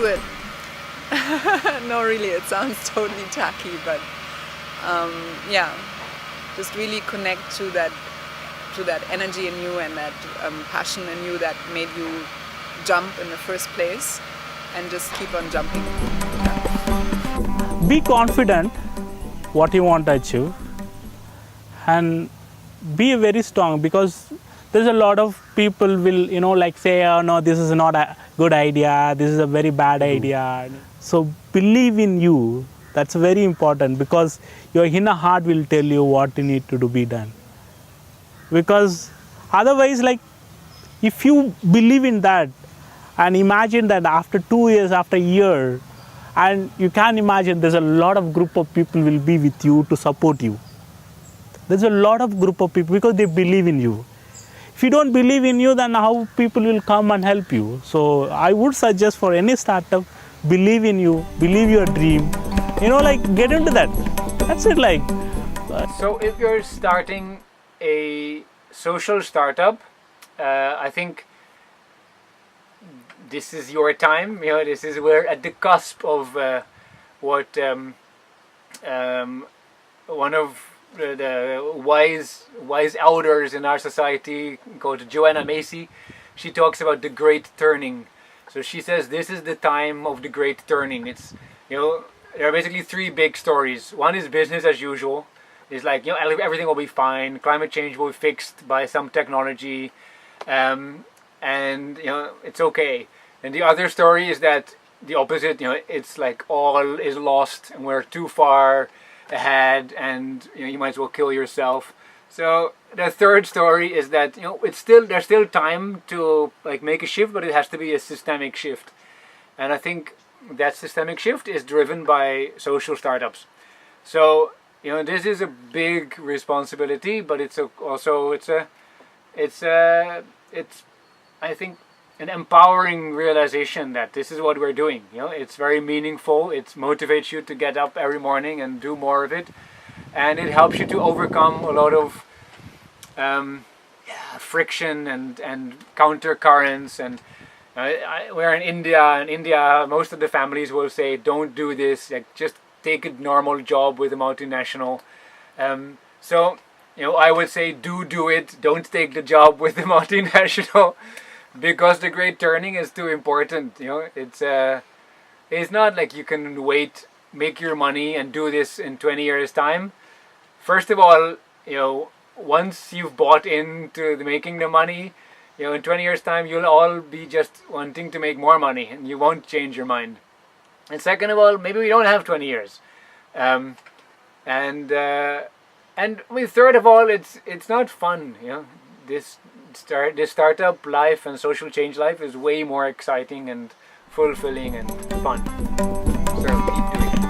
do it. No, really, it sounds totally tacky, but yeah, just really connect to that energy in you and that passion in you that made you jump in the first place, and just keep on jumping. Yeah. Be confident what you want to achieve, and be very strong, because there's a lot of people will like say, oh no, this is not a good idea, this is a very bad idea. So believe in you. That's very important, because your inner heart will tell you what you need to be done. Because otherwise, like, if you believe in that and imagine that after 2 years, after a year, and you can imagine there's a lot of group of people will be with you to support you. There's a lot of group of people because they believe in you. If you don't believe in you, then how people will come and help you? So I would suggest for any startup, believe in you, believe your dream, like get into that. That's it. So if you're starting a social startup, I think this is your time. This is we're at the cusp of what one of the wise elders in our society called Joanna Macy, she talks about the great turning. So she says this is the time of the great turning. It's there are basically three big stories. One is business as usual. It's like everything will be fine. Climate change will be fixed by some technology, and it's okay. And the other story is that the opposite. It's like all is lost and we're too far ahead, and you might as well kill yourself. So the third story is that there's still time to make a shift, but it has to be a systemic shift. And I think that systemic shift is driven by social startups. So this is a big responsibility, but it's I think an empowering realization that this is what we're doing. It's very meaningful. It motivates you to get up every morning and do more of it, and it helps you to overcome a lot of friction and counter currents. And we're in India. In India, most of the families will say, "Don't do this. Just take a normal job with a multinational." So I would say, do it. Don't take the job with the multinational. Because the great turning is too important. It's not like you can wait, make your money and do this in 20 years time. First of all, once you've bought into making the money, in 20 years time you'll all be just wanting to make more money and you won't change your mind. And second of all, maybe we don't have 20 years. And third of all, it's not fun. This startup life and social change life is way more exciting and fulfilling and fun. So keep doing it.